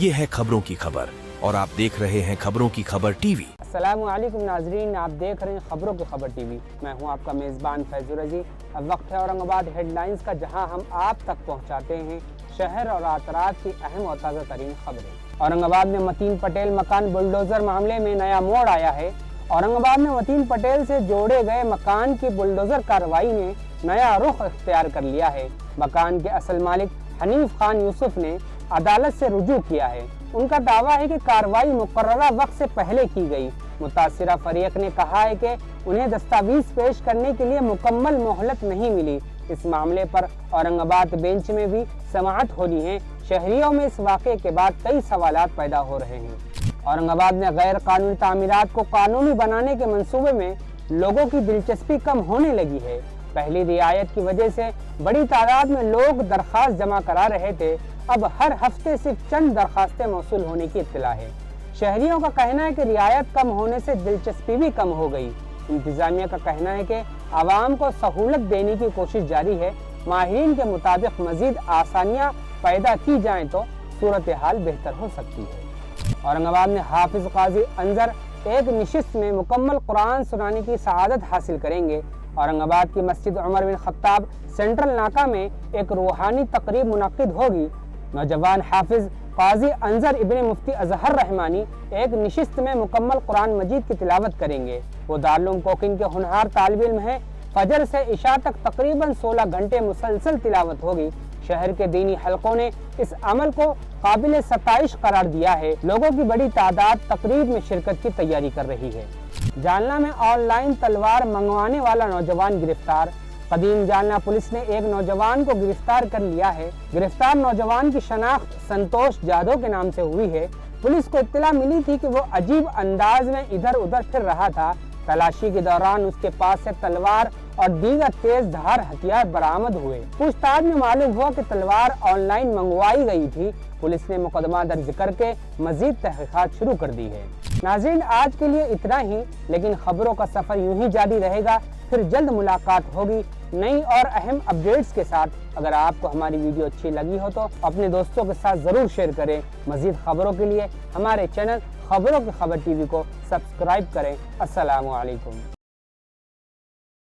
ये है खबरों की खबर और आप देख रहे हैं खबरों की खबर टीवी। अस्सलामु अलैकुम नाजरीन, आप देख रहे हैं खबरों की खबर टीवी। मैं हूं आपका मेज़बान फैज़ुर रज़ी। अब वक्त है औरंगाबाद हेडलाइंस का, जहां हम आप तक पहुंचाते हैं शहर और अतराफ की अहम और ताज़ा तरीन खबरें। औरंगाबाद में मतीन पटेल मकान बुलडोज़र मामले में नया मोड़ आया है। औरंगाबाद में मतीन पटेल से जोड़े गए मकान की बुलडोज़र कार्रवाई ने नया रुख इख्तियार कर लिया है। मकान के असल मालिक हनीफ खान यूसुफ ने अदालत से रुजू किया है। उनका दावा है कि कार्रवाई मुकर्ररा वक्त से पहले की गई। मुतासिरा फरीक ने कहा है कि उन्हें दस्तावेज पेश करने के लिए मुकम्मल मोहलत नहीं मिली। इस मामले पर औरंगाबाद बेंच में भी समाअत होनी है। शहरियों में इस वाक़े के बाद कई सवालात पैदा हो रहे हैं। औरंगाबाद में गैर कानूनी तामीरात को कानूनी बनाने के मंसूबे में लोगों की दिलचस्पी कम होने लगी है। पहली रियायत की वजह से बड़ी तादाद में लोग दरख्वास्त जमा करा रहे थे। अब हर हफ्ते सिर्फ चंद दरख्वास्तें मौसूल होने की इत्तला है। शहरियों का कहना है कि रियायत कम होने से दिलचस्पी भी कम हो गई। इंतजामिया का कहना है कि आवाम को सहूलत देने की कोशिश जारी है। माहिरीन के मुताबिक मजीद आसानियाँ पैदा की जाएं तो सूरत हाल बेहतर हो सकती है। औरंगाबाद में हाफिज काजी अंजर एक निशिस्त में मुकम्मल कुरान सुनाने की सआदत हासिल करेंगे। औरंगाबाद की मस्जिद उमर बिन खत्ताब सेंट्रल नाका में एक रूहानी तकरीब मुनक्किद होगी। नौजवान हाफिज काजी अंजर इब्ने मुफ्ती अजहर रहमानी एक निशिस्त में मुकम्मल कुरान मजीद की तिलावत करेंगे। वो दारुल कोकिन के हुनहार तालिब इल्म हैं। फजर से इशा तक तकरीबन 16 घंटे मुसलसल तिलावत होगी। शहर के दीनी हलकों ने इस अमल को काबिल सताइश करार दिया है। लोगों की बड़ी तादाद तकरीब में शिरकत की तैयारी कर रही है। जालना में ऑनलाइन तलवार मंगवाने वाला नौजवान गिरफ्तार। कदीम जालना पुलिस ने एक नौजवान को गिरफ्तार कर लिया है। गिरफ्तार नौजवान की शनाख्त संतोष जाधव के नाम से हुई है। पुलिस को इत्तला मिली थी कि वो अजीब अंदाज में इधर उधर फिर रहा था। तलाशी के दौरान उसके पास से तलवार और दीगर तेज धार हथियार बरामद हुए। पूछताछ में मालूम हुआ कि तलवार ऑनलाइन मंगवाई गई थी। पुलिस ने मुकदमा दर्ज करके मजीद तहकीकात शुरू कर दी है। नाज़रीन, आज के लिए इतना ही, लेकिन खबरों का सफर यूं ही जारी रहेगा। फिर जल्द मुलाकात होगी नई और अहम अपडेट्स के साथ। अगर आपको हमारी वीडियो अच्छी लगी हो तो अपने दोस्तों के साथ जरूर शेयर करें। मजीद खबरों के लिए हमारे चैनल खबरों की खबर टीवी को सब्सक्राइब करें। अस्सलामु अलैकुम।